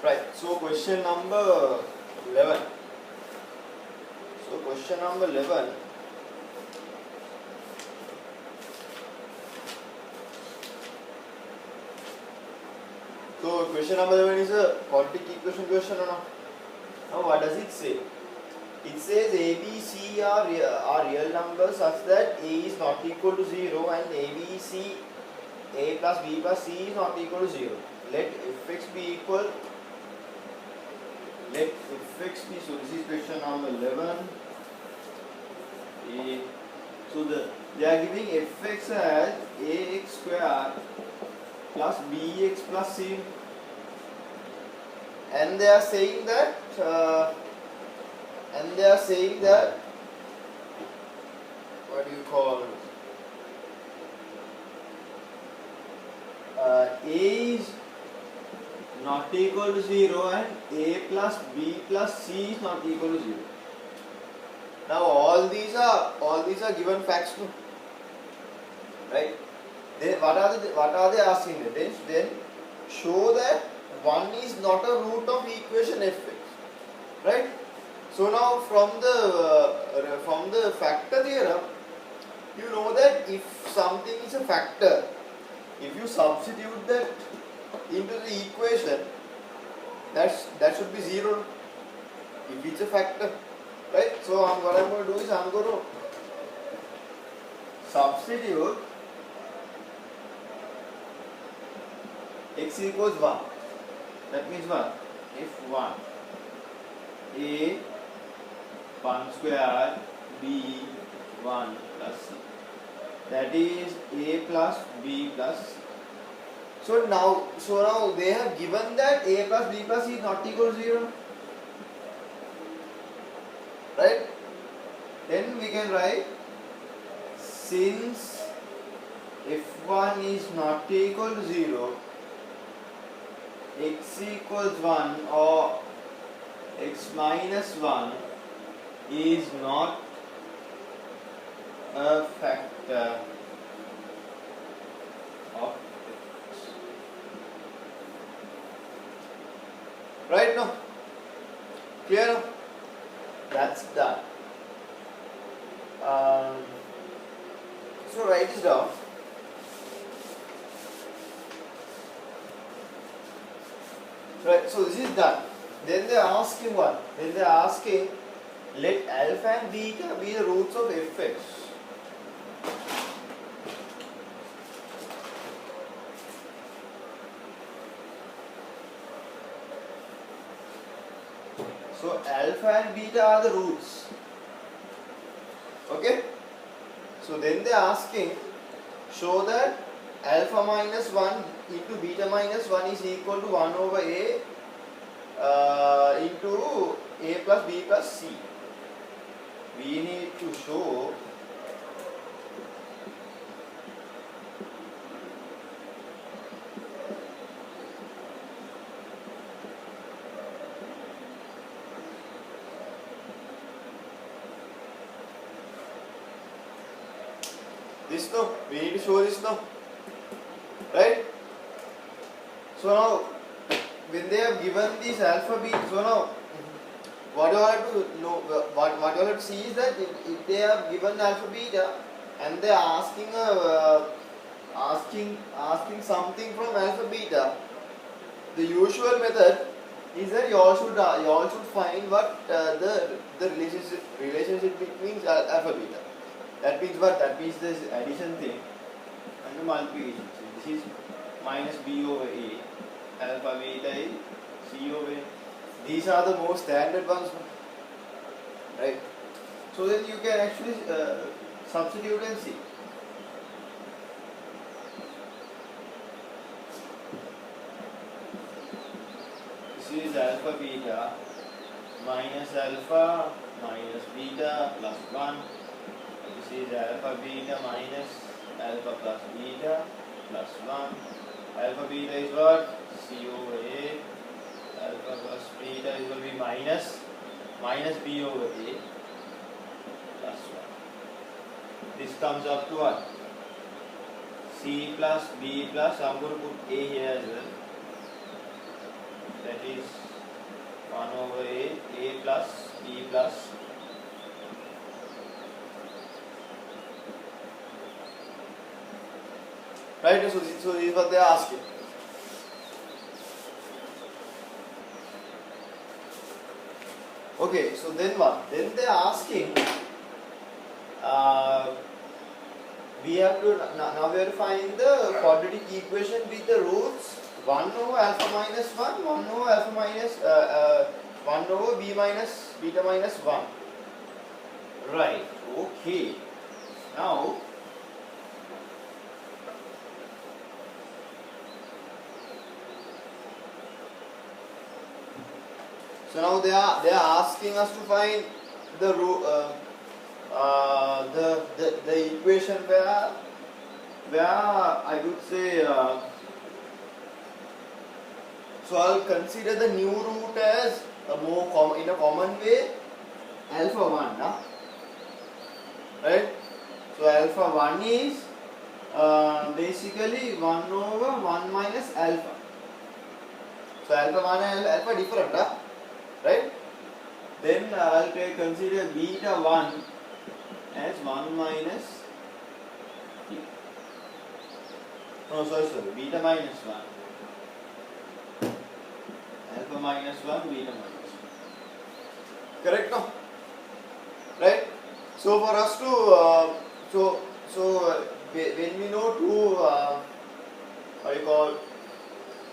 Right. So question number 11. So question number 11. So question number 11 is a quadratic equation question or not? Now what does it say? It says A, B, C are real numbers such that A is not equal to 0 and A, B, C, A plus B plus C is not equal to 0. Let fx be equal. Let fx be, so this is question number 11. So they are giving fx as ax square plus bx plus c, and they are saying that what do you call a is not equal to 0 and a plus b plus c is not equal to 0. Now all these are given facts too, right? Then what are they asking? Then show that 1 is not a root of equation fx, right? So now from the factor theorem, you know that if something is a factor, if you substitute that into the equation, that should be 0 if it's a factor, right? So what I'm going to do is I'm going to substitute x equals 1. That means what? If 1 a 1 square b 1 plus c, that is a plus b plus c. So now they have given that a plus b plus c is not equal to 0, right? Then we can write, since f1 is not equal to 0, x equals 1 or x minus 1 is not a factor of x. Right now? Clear now? That's done. So write this down. Right, so this is done. Then they are asking what? Then they are asking, let alpha and beta be the roots of fx. So alpha and beta are the roots. Okay? So then they are asking, show that alpha minus 1 into beta minus 1 is equal to 1 over a into a plus b plus c. We need to show this now. We need to show this now, right? So now when they have given this alpha beta, so now what you have to know, what you have to see is that if they have given alpha beta and they are asking something from alpha beta, the usual method is that you all should find what the relationship between alpha beta. That means what? That means this addition thing and the multiplication. So this is minus b over a. Alpha beta is c over a. These are the most standard ones, right? So then you can actually substitute and see. This is alpha beta minus alpha minus beta plus 1. This is alpha beta minus alpha plus beta plus 1. Alpha beta is what? C over a. Alpha plus beta is going to be minus b over a plus 1. This comes up to what? C plus B plus, I'm going to put A here as well. that is 1 over a plus b plus right. So this is what they are asking. Okay, so then what? Then they are asking. We have to now we have to find the quadratic equation with the roots 1 over alpha minus 1, 1 over alpha minus 1 over b minus beta minus 1. Right. Okay. Now they are asking us to find the the equation where I would say so I'll consider the new root as a more in a common way alpha 1, nah? Right? So alpha 1 is basically 1 over 1 minus alpha. So alpha 1 and alpha different, huh? Right? Then I'll consider beta 1 as 1 minus beta minus 1. Alpha minus 1, beta minus 1. Correct, no? Right? So for us to when we know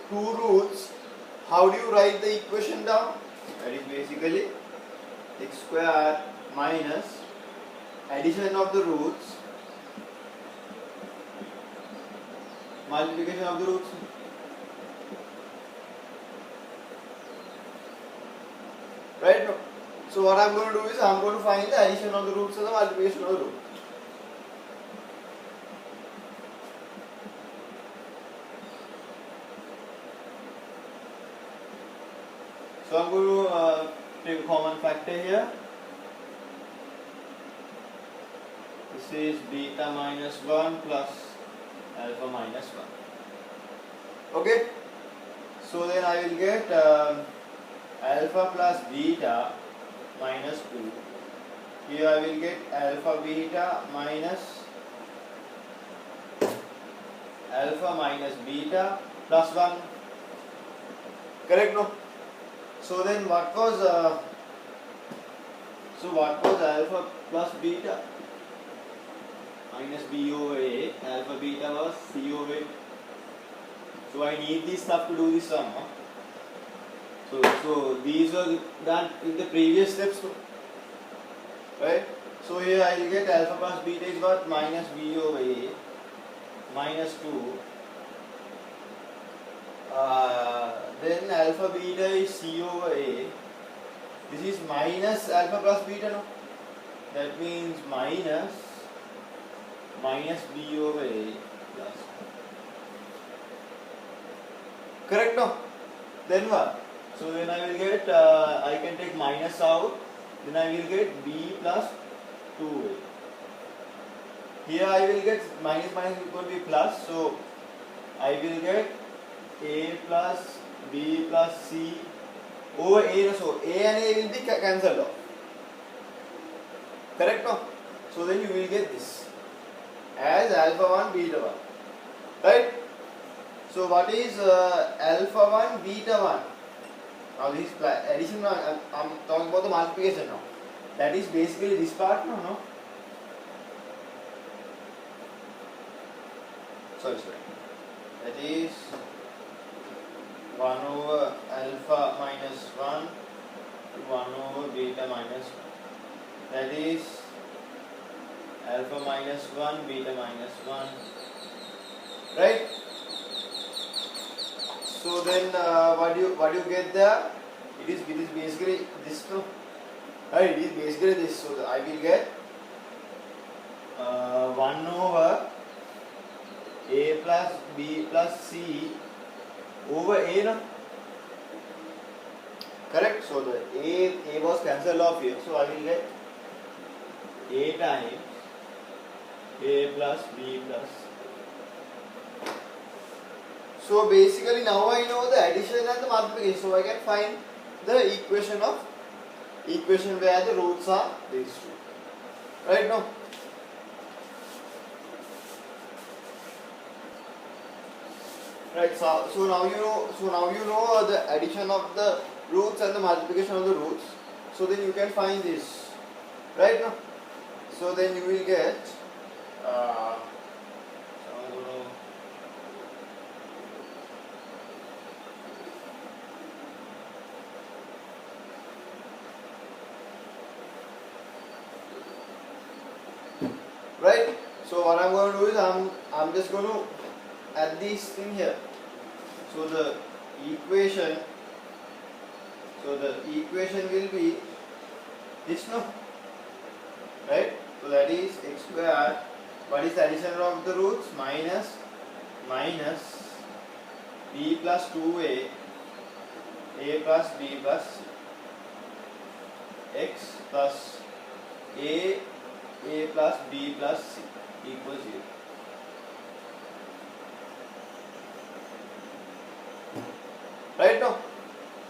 two roots, how do you write the equation down? That is basically x square minus addition of the roots multiplication of the roots. Right? So what I am going to do is I am going to find the addition of the roots and the multiplication of the roots. So I am going to take a common factor here. This is beta minus 1 plus alpha minus 1. Okay. So then I will get alpha plus beta minus 2. Here I will get alpha beta minus alpha minus beta plus 1. Correct, no? So then what was alpha plus beta? Minus b over a. Alpha beta was c over a. So I need this stuff to do this sum. Huh? So these were done in the previous steps too. Right? So here I will get alpha plus beta is what? Minus b over a minus 2. Then alpha beta is c over a. This is minus alpha plus beta, no? That means minus b over a plus. Correct, no? Then what? So then I will get, I can take minus out. Then I will get b plus 2a. Here I will get minus minus equal to be plus. So I will get a plus b plus c over a. So a and a will be cancelled off. Correct, no? So then you will get this as alpha 1 beta 1. Right? So what is alpha 1 beta 1? Now this addition, I am talking about the multiplication now. That is basically this part, no? Sorry. That is 1 over alpha minus 1 to 1 over beta minus 1. That is alpha minus 1, beta minus 1. Right? So then what do you get there? It is basically this, no? Right? It is basically this. So I will get 1 over a plus b plus c over a, no? Correct? So the a was cancelled off here. So I will get a times a plus b plus. So basically now I know the addition and the multiplication. So I can find the equation where the roots are these two. Right now. Right, so now you know the addition of the roots and the multiplication of the roots. So then you can find this, right now. So then you will get right. So what I'm going to do is I'm just going to add this thing here. So the equation will be this, no? Right? So that is x squared. What is the addition of the roots? Minus b plus 2a plus b plus c, x plus a plus b plus c equals 0. Right now?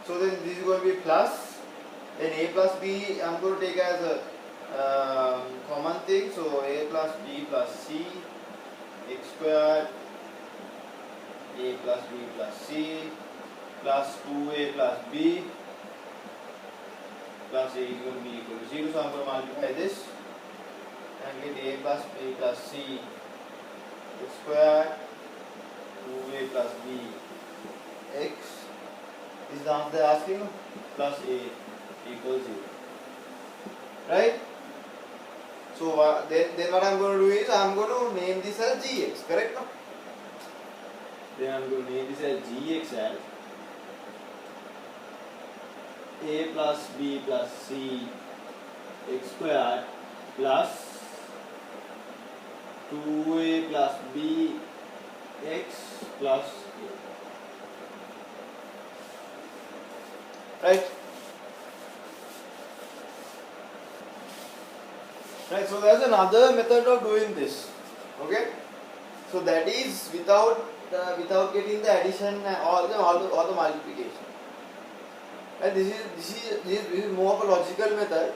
So then this is going to be plus, then a plus b I'm going to take as a common thing, so a plus b plus c, x squared, a plus b plus c, plus 2a plus b, plus a is going to be equal to 0, so I'm going to multiply this and get a plus b plus c, x squared, 2a plus b, x, is the answer they are asking, plus a equals 0. Right? So then what I'm going to do is I'm going to name this as gx, correct? No? Then I'm going to name this as gx as a plus b plus c x squared plus 2a plus b x plus a. Right? Right, so there's another method of doing this. Okay? So that is without getting the addition or the multiplication. Right? This is more of a logical method.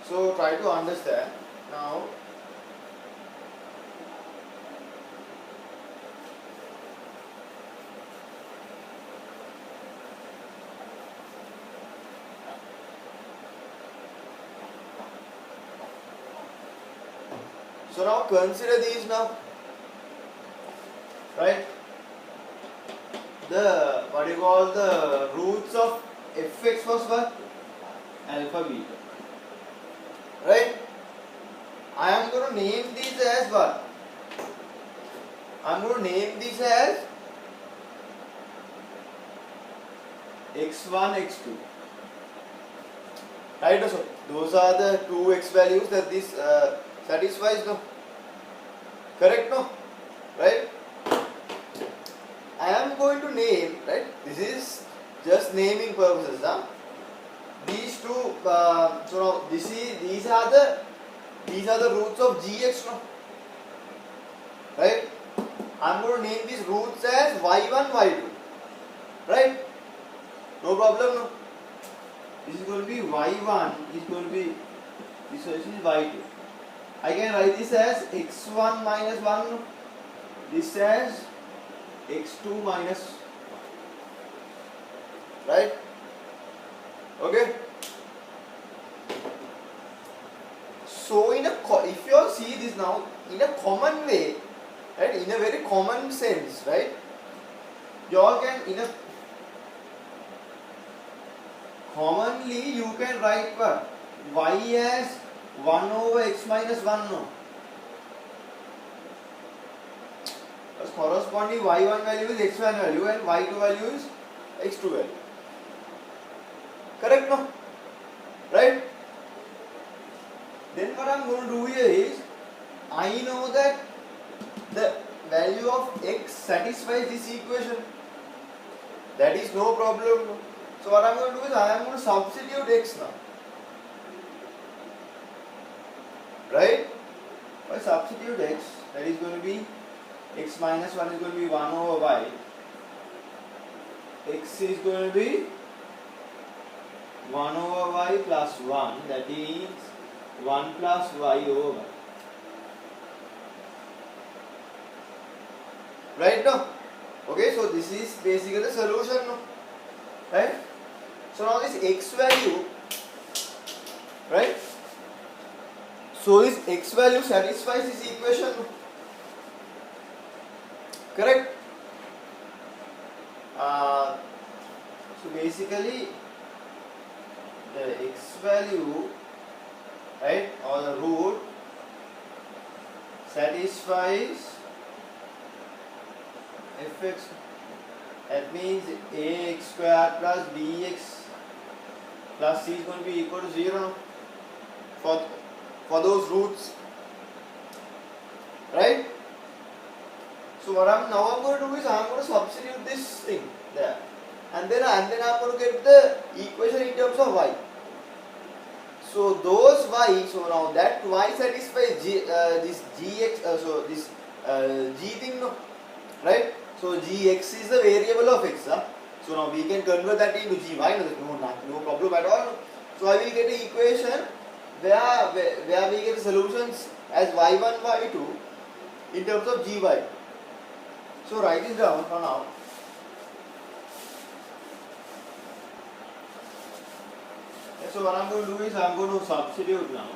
So try to understand. Now consider these now. Right? The what you call the roots of fx was what? Alpha beta. Right? I am going to name these as what? I am going to name these as x1, x2. Right? So those are the two x values that this satisfies, no? Correct, no? Right? I am going to name, right? This is just naming purposes, huh? These two, so now these are the roots of gx, no? Right? I am going to name these roots as y1, y2. Right? No problem, no? This is going to be y1, this is going to be, this is y2. I can write this as x1 minus 1, no? This as x2 minus, right? Okay. So if you all see this now in a common way, right? In a very common sense, right? You all can commonly you can write what? Y as 1 over x minus 1, no? Because corresponding y1 value is x1 value and y2 value is x2 value. Correct, no? Right? Then what I am going to do here is, I know that the value of x satisfies this equation. That is no problem. So what I am going to do is, I am going to substitute x now. Right? If I substitute x, that is going to be x minus 1 is going to be 1 over y. x is going to be 1 over y plus 1, that is 1 plus y over y. Right now? Okay, so this is basically the solution now. Right? So now this x value, right? So this x value satisfies this equation now. Correct? So basically the x value, right, or the root satisfies fx. That means ax square plus bx plus c is going to be equal to 0 for those roots, right? So what I'm going to do is I'm going to substitute this thing there, and then I'm going to get the equation in terms of y. So those y, so now that y satisfies this gx, so this g thing, no, right? So gx is the variable of x. So now we can convert that into gy. No problem at all. So I will get an equation where we get the solutions as y1, y2 in terms of gy. So write this down for now. So what I'm going to do is I'm going to substitute now.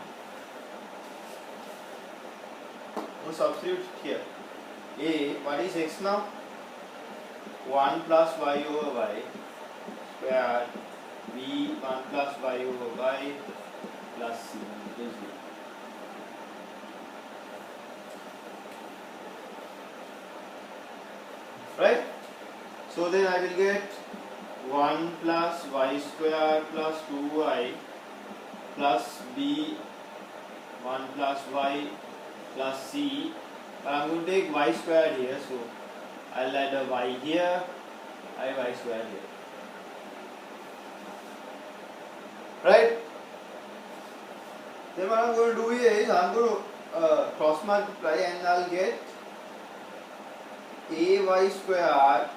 I'm going to substitute here. A, what is x now? 1 plus y over y squared, b 1 plus y over y plus c is 0. Right? So then I will get 1 plus y square plus 2y plus b 1 plus y plus c. But I am going to take y squared here, so I will add a y here, I y squared here. Right? Then what I am going to do here is I am going to cross multiply, and I will get ay squared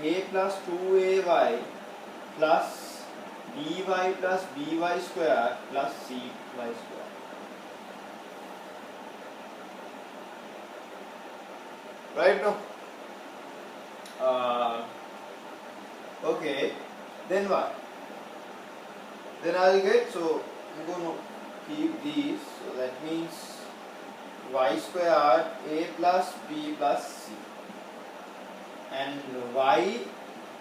a plus 2ay plus by plus by squared plus cy squared. Right now? Okay. Then what? Then I will get, so I'm going to keep these. So that means y squared a plus b plus c, and y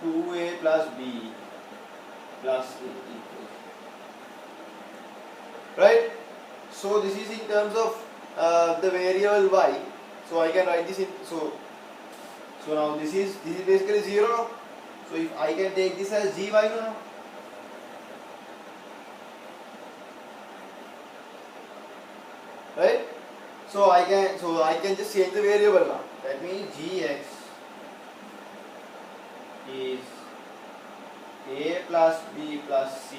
2a plus b plus c equals. Right? So this is in terms of the variable y. So I can write this in, so now this is basically 0. So if I can take this as gy now. Right? So I can just change the variable now. That means gx is a plus b plus c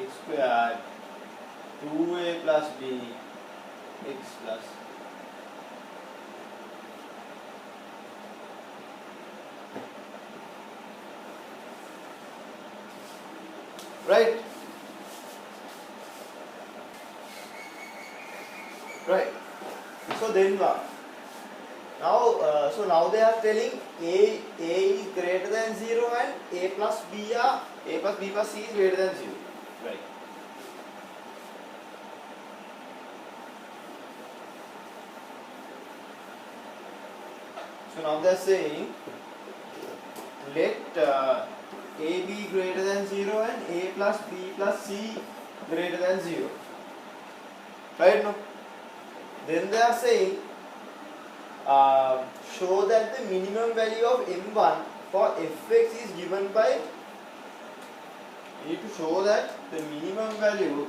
x squared 2a plus b x plus c. Right? Right. So then what? Now, so now they are telling a is greater than 0 and a plus b plus c is greater than 0. Right. So now they are saying let a be greater than 0 and a plus b plus c greater than 0. Right now? Then they are saying show that the minimum value of m1 for fx is given by, you need to show that the minimum value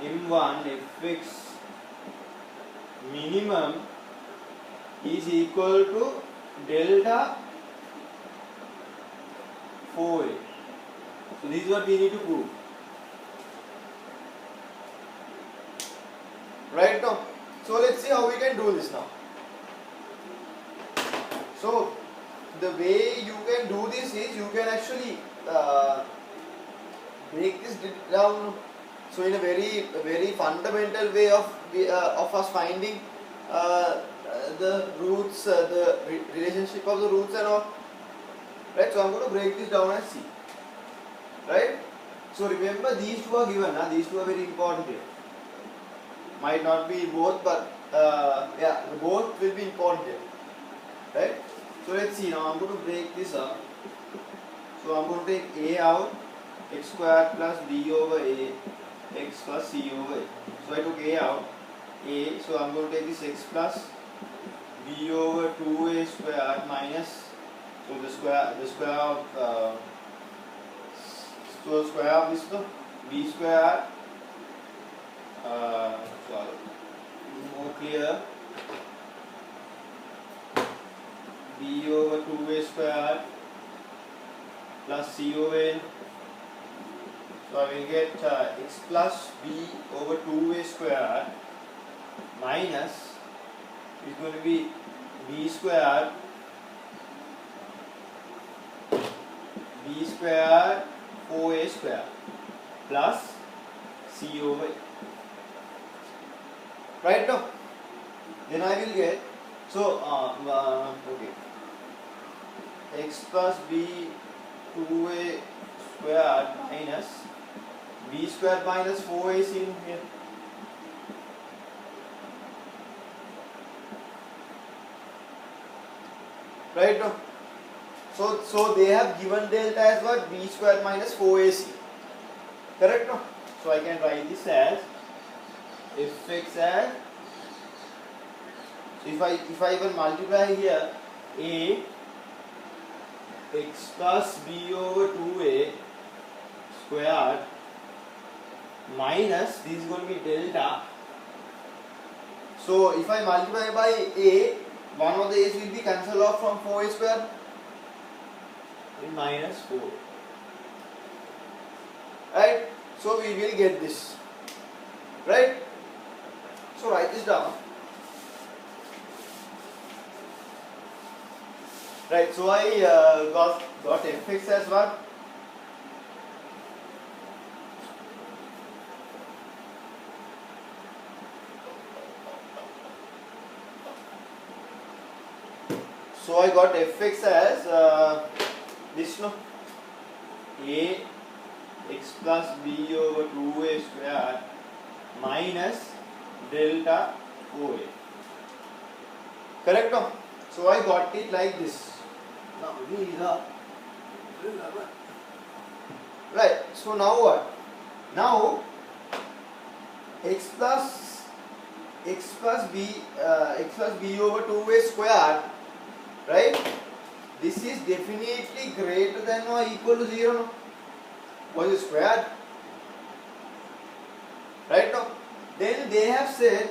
m1 fx minimum is equal to delta 4a. So this is what we need to prove. Right now? So let's see how we can do this now. So the way you can do this is you can actually break this down. So in a very fundamental way of us finding the roots, the relationship of the roots and all. Right. So I'm going to break this down and see. Right. So remember these two are given. These two are very important here. Might not be both, but yeah, both will be important here. Right. So let's see now. I'm going to break this up. So I'm going to take a out, x squared plus b over a, x plus c over a. So I took a out, a. So I'm going to take this x plus b over 2a squared minus. So the square of so the square of this to b squared. Sorry, more clear. B over 2a squared plus c over n. So I will get x plus b over 2a squared minus is going to be b squared 4a squared plus c over a. Right now, then I will get okay, x plus b 2a squared minus b squared minus 4a is in here. Right now, so they have given delta as what? B squared minus 4ac. Correct now? So I can write this as fx as, if I even multiply here a x plus b over 2a squared minus, this is going to be delta. So if I multiply by a, one of the a's will be cancelled off from 4a squared in minus 4. Right? So we will get this. Right? So write this down. Right, so I got fx as what? So I got fx as this, no? A x plus b over 2a squared minus delta 4a. Correct, no? So I got it like this. Right, so now what? Now x plus b over 2a squared, right? This is definitely greater than or equal to 0, no? Was it squared? Right now, then they have said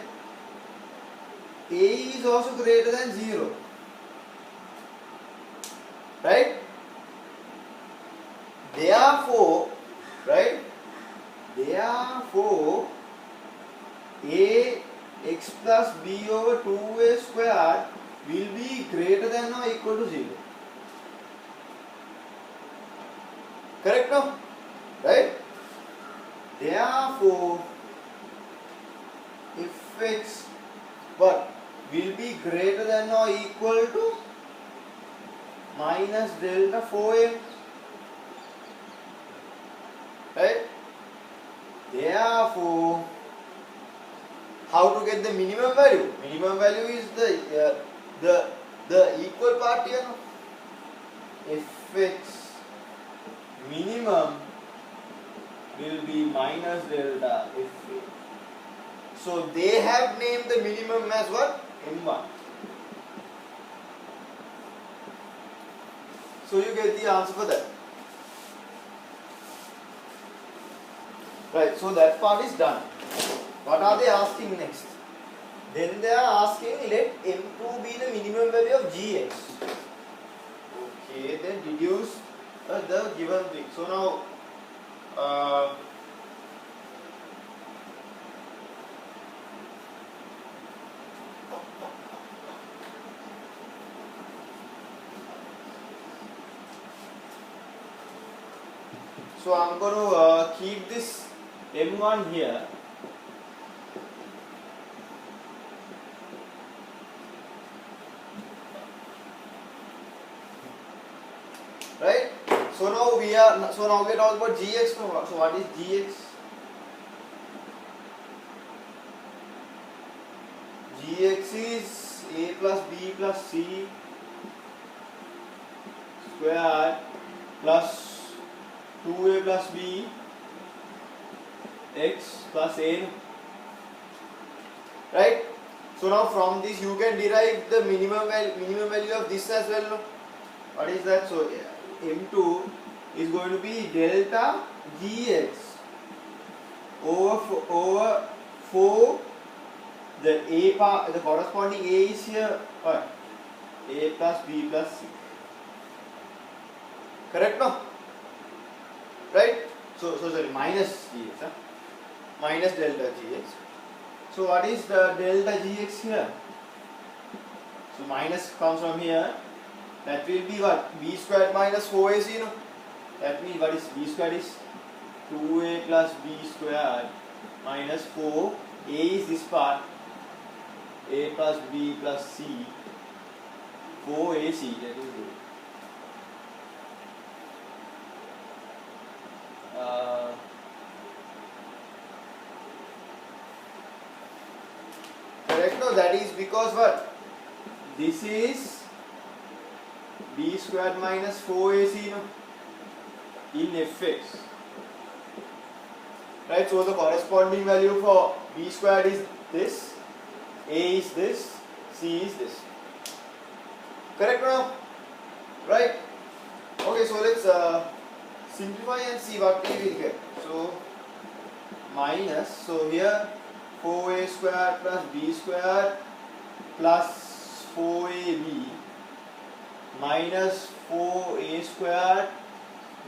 a is also greater than 0. Right? Therefore, right? Therefore, a x plus b over 2a squared will be greater than or equal to 0. Correct now? Right? Therefore, if x what will be greater than or equal to minus delta 4a. Right? Therefore, how to get the minimum value? Minimum value is the equal part here. No? Fx minimum will be minus delta fa. So they have named the minimum as what? M1. So you get the answer for that. Right, so that part is done. What are they asking next? Then they are asking let M2 be the minimum value of Gx. Okay, then deduce the given thing. So now So I'm going to keep this m1 here. Right? So now we are talking about gx. So what is gx? Gx is a plus b plus c square plus 2a plus b x plus a. Right? So now from this you can derive the minimum value of this as well. No? What is that? So m2 is going to be delta gx over 4. The a part, the corresponding a is here. What? A plus b plus c. Correct, no? Right? So sorry, minus gx. Huh? Minus delta gx. So what is the delta gx here? So minus comes from here. That will be what? B squared minus 4ac, no? That means what is b squared is 2a plus b squared minus 4. A is this part. A plus b plus c. 4ac. That is good. Correct? No, that is because what? This is b squared minus 4ac, no? In fx. Right? So the corresponding value for b squared is this, a is this, c is this. Correct now? Right? Okay, so let's simplify and see what we will get. So minus, so here 4a squared plus b squared plus 4ab minus 4a squared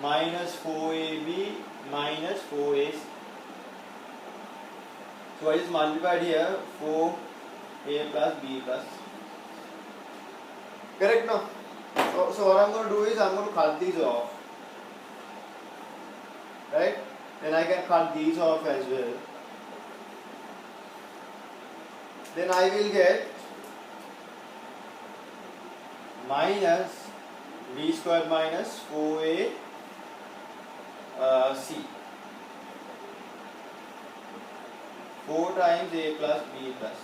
minus 4ab minus 4ac. So I just multiplied here 4a plus b plus. Correct now? So what I'm going to do is I'm going to cut these off. Right? Then I can cut these off as well. Then I will get minus b squared minus 4a c. 4 times a plus b plus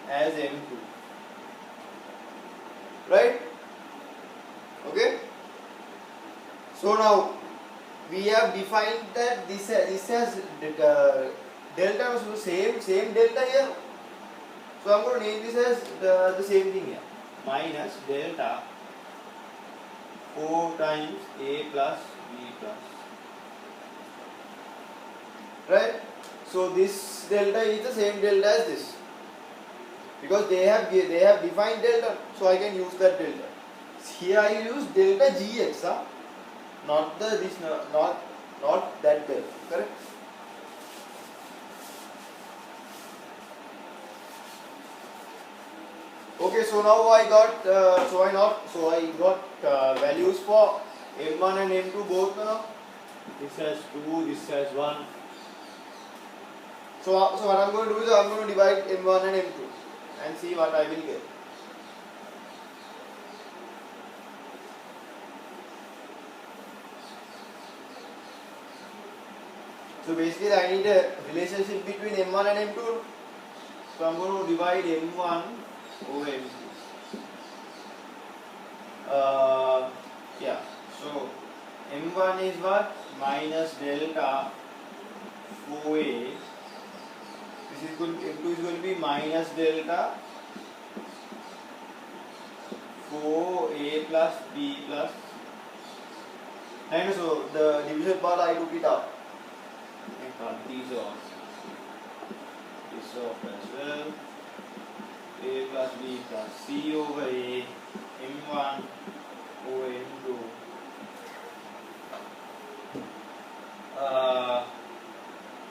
as m2. Right? Okay? So now we have defined that this has delta, so same delta here. So I'm going to name this as the same thing here. Minus delta 4 times a plus b plus. Right? So this delta is the same delta as this. Because they have defined delta, so I can use that delta. Here I use delta gx, not that delta. Correct? Okay, so now I got values for m1 and m2 both now. This has 2, this has 1. So what I'm going to do is I'm going to divide m1 and m2 and see what I will get. So basically I need a relationship between m1 and m2. So I'm going to divide m1 over m2. Yeah. So m1 is what? Minus delta 4a. This is going to, m2 is going to be minus delta 4a plus b plus. And so the division part I took it out. And cut these off. This off as well. A plus b plus c over a, m1 over m2.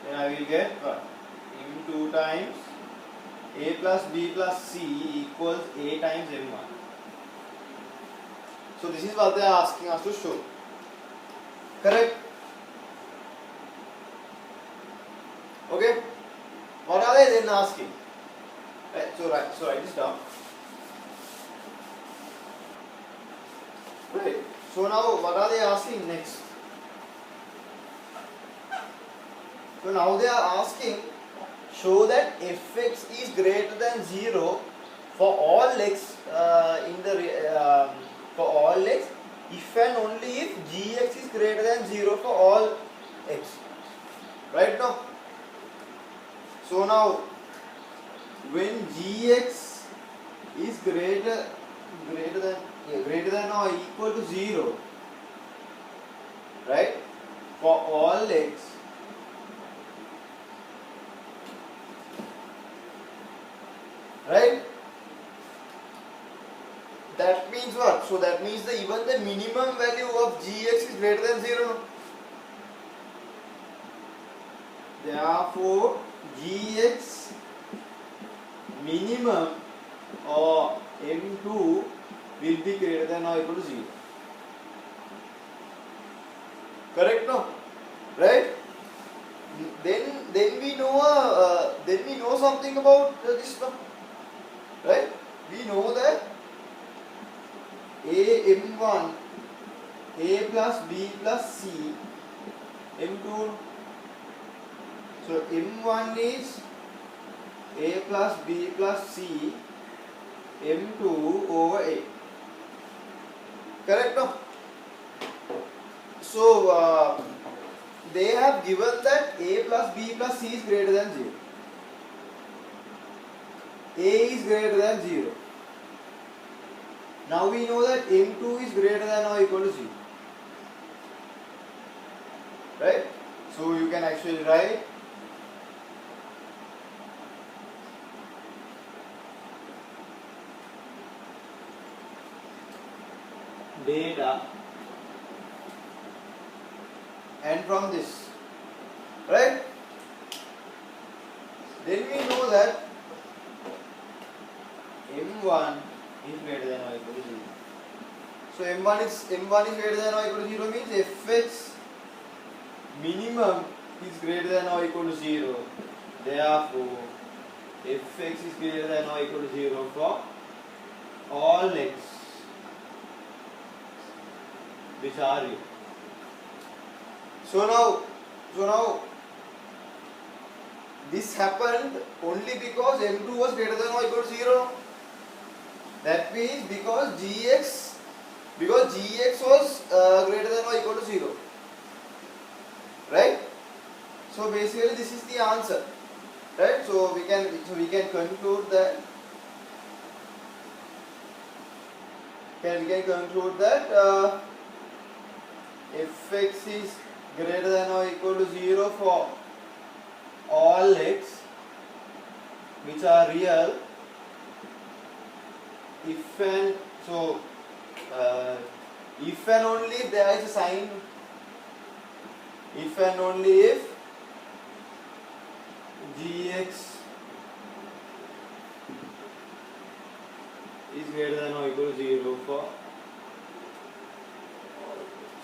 Then I will get what? m2 times a plus b plus c equals a times m1. So this is what they are asking us to show. Correct? then asking. Right, so write this down. Right. So now what are they asking next? So now they are asking, show that fx is greater than 0 for all x for all x if and only if gx is greater than 0 for all x. Right now? So now when gx is greater than or equal to 0, right, for all x, right, that means what? So that means that even the minimum value of gx is greater than 0. Therefore gx minimum or m2 will be greater than or equal to 0. Correct, no? Right? Then we know something about this, no? Right? We know that m1 a plus b plus c m2. So m1 is a plus b plus c m2 over a. Correct, no? So they have given that a plus b plus c is greater than 0. A is greater than 0. Now we know that m2 is greater than or equal to 0. Right? So you can actually write data, and from this, right, then we know that m1 is greater than or equal to 0. So m1 is greater than or equal to 0 means fx minimum is greater than or equal to 0. Therefore fx is greater than or equal to 0 for all x which are real. So now this happened only because m2 was greater than or equal to 0. That means because gx was greater than or equal to 0. Right? So basically this is the answer. Right? So we can conclude that fx is greater than or equal to 0 for all x which are real if and only if there is a sign, if and only if gx is greater than or equal to 0 for all x.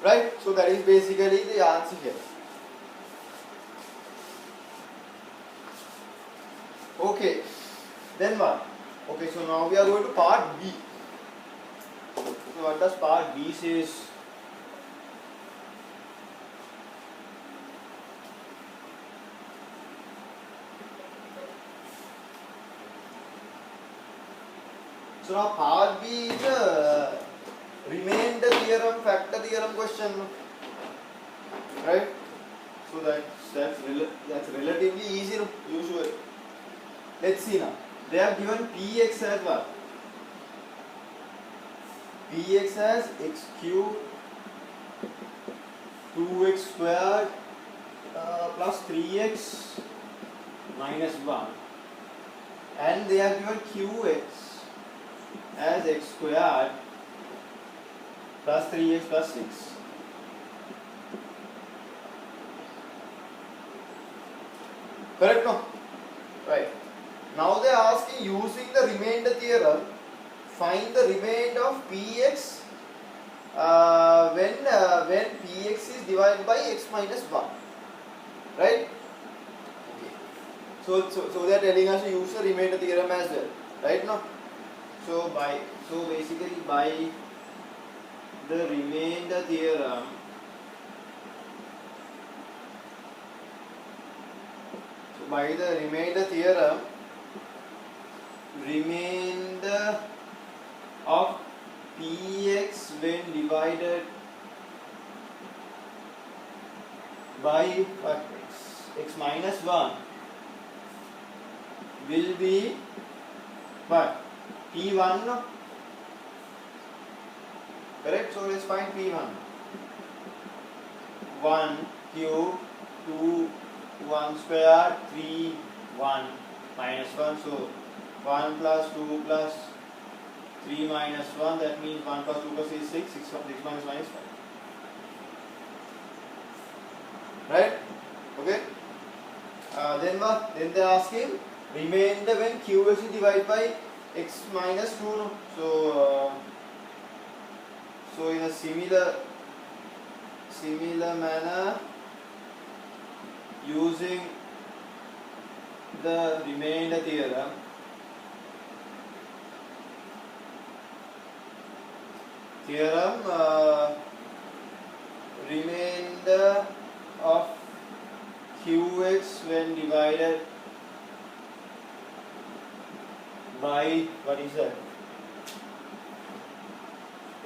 Right? So that is basically the answer here. Okay, then what? Okay, so now we are going to part B. So what does part B says? So now part B is a remainder theorem, factor theorem question, right? So that's relatively easy, usually. Let's see now. They have given px as what? Px as x cubed 2x squared plus 3x minus 1, and they have given qx as x squared plus 3x plus 6. Correct, no? Right. Now they are asking, using the remainder theorem, find the remainder of px when px is divided by x minus 1. Right? So they are telling us to use the remainder theorem as well, right? No. So basically by the remainder theorem, remainder of px when divided by what, x minus 1 will be what, p1, no? Correct? So let's find p1. 1 cube 2 1 square 3 1 minus 1, so 1 plus 2 plus 3 minus 1, that means 1 plus 2 plus 6, 6 minus 1 is 5. Right? Okay. Then what? Then they are asking remainder when qx is divided by x minus 2. No? So in a similar manner, using the remainder theorem, remainder of qx when divided by, what is that,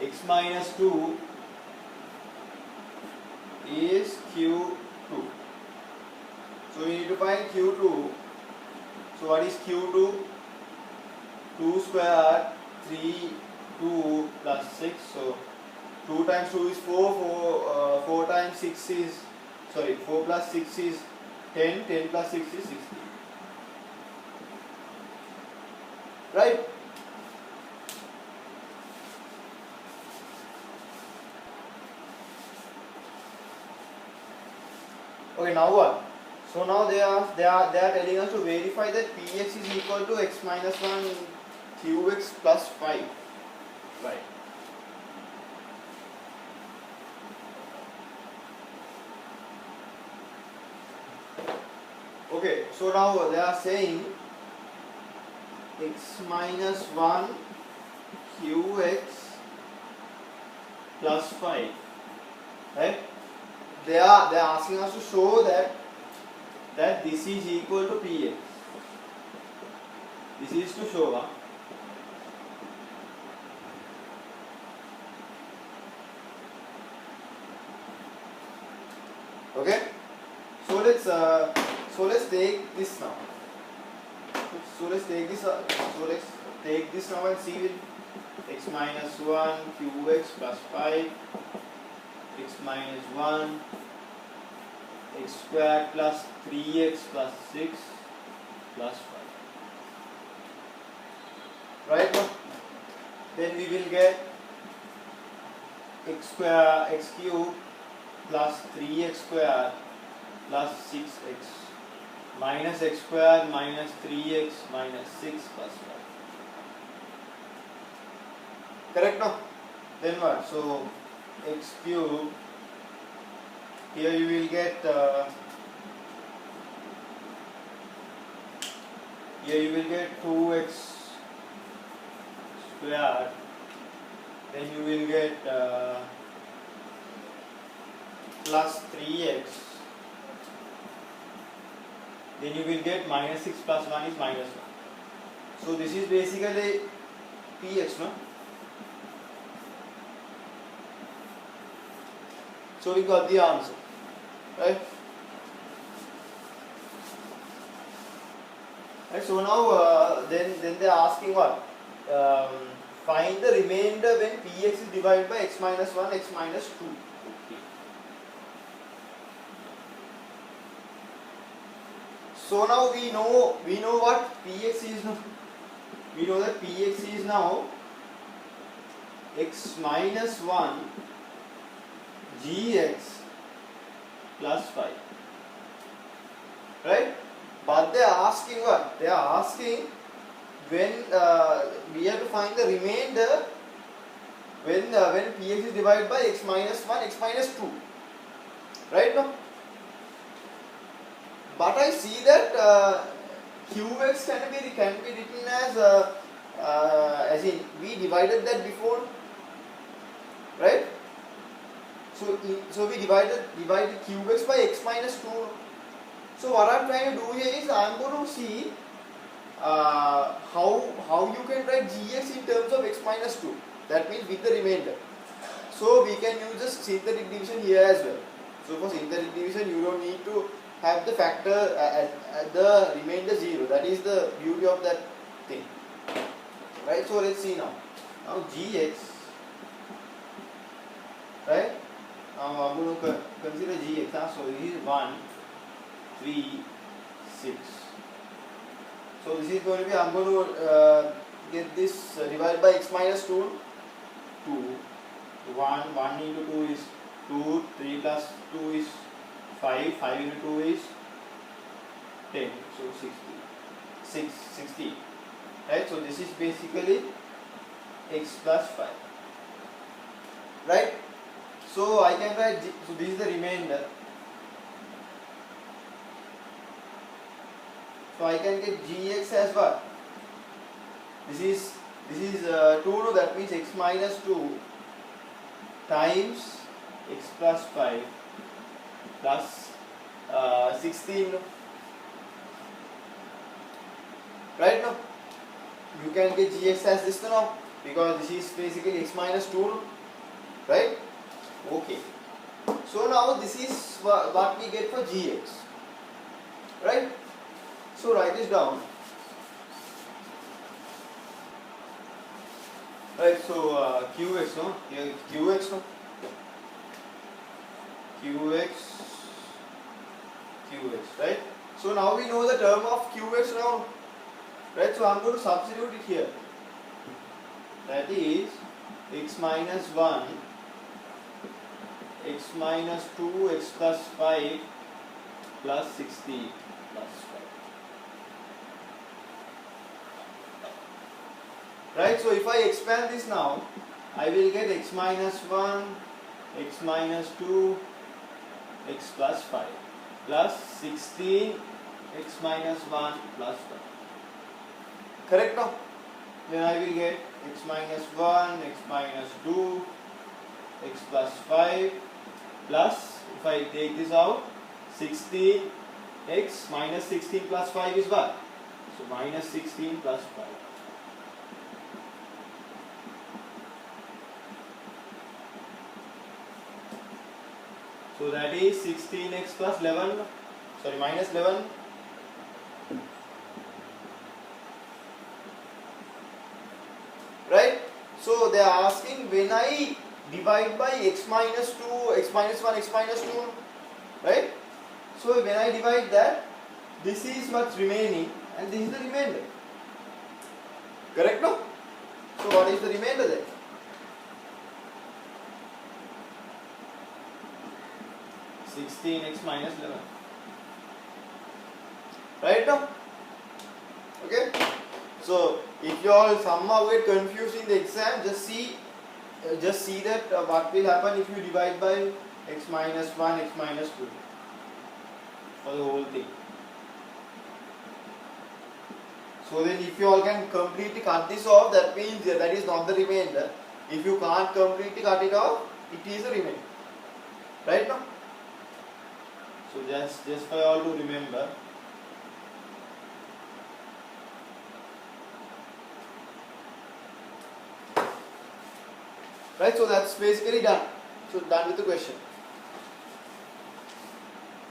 x minus 2 is q2. So we need to find q2. So what is q2? 2 square 3 2 plus 6. So 2 times 2 is 4. 4 times 6 is, sorry, 4 plus 6 is 10. 10 plus 6 is 16. Right? Okay, now what? So now they are telling us to verify that px is equal to x minus 1 qx plus 5. Right. Okay, so now they are saying x minus 1 qx plus 5. Right? They are asking us to show that this is equal to px. This is to show. Okay. So let's take this now. So let's take this now and see with x minus 1 qx plus 5, x minus 1 x squared plus 3x plus 6 plus 5. Right now, then we will get x cube plus 3x squared plus 6x minus x squared minus 3x minus 6 plus 5. Correct now? Then what? So x cube, here you will get 2x squared, then you will get plus 3x, then you will get minus 6 plus 1 is minus 1. So this is basically px, no? So we got the answer, right? Right, so now then they are asking what? Find the remainder when px is divided by x minus 1, x minus 2. Okay. So now we know what px is now. We know that px is now x minus 1 gx plus 5. Right? But they are asking what? They are asking when we have to find the remainder when px is divided by x minus 1, x minus 2. Right now? But I see that qx can be written as in we divided that before, right? So we divided qx by x minus 2. So what I'm trying to do here is I'm going to see how you can write gx in terms of x minus 2. That means with the remainder. So we can use the synthetic division here as well. So for synthetic division you don't need to have the factor at the remainder 0. That is the beauty of that thing. Right? So let's see now. Now gx, right? Now I'm going to consider gx. So this is 1, 3, 6. So this is going to be, I'm going to get this divided by x minus 2. 2. 1 into 2 is 2, 3 plus 2 is 5, 5 into 2 is 10, so 60, right? So this is basically x plus 5, right? So I can write, so this is the remainder, so I can get gx as what? This is 2, no, that means x minus 2 times x plus 5 plus 16, right? Now you can get gx as this now because this is basically x minus 2, right? Okay, so now this is what we get for gx, right? So write this down. Right, so qx, no? Here qx, no? qx, right? So now we know the term of qx now, right? So I'm going to substitute it here. That is x minus 1, x minus 2, x plus 5 plus 60 plus 5. Right, so if I expand this now, I will get x minus 1, x minus 2, x plus 5 plus 16, x minus 1 plus 5. Correct now? Then I will get x minus 1, x minus 2, x plus 5 plus, if I take this out, 16, x minus 16 plus 5 is what? So minus 16 plus 5. So that is 16x plus 11, sorry, minus 11. Right? So they are asking when I divide by x minus 2, x minus 1, x minus 2, right? So when I divide that, this is what's remaining and this is the remainder. Correct, no? So what is the remainder then? x minus 11. Right now? Okay? So if you all somehow get confused in the exam, just see that what will happen if you divide by x minus 1, x minus 2 for the whole thing. So then if you all can completely cut this off, that means that is not the remainder. If you can't completely cut it off, it is a remainder. Right now? So just for you all to remember. Right, so that's basically done. So done with the question.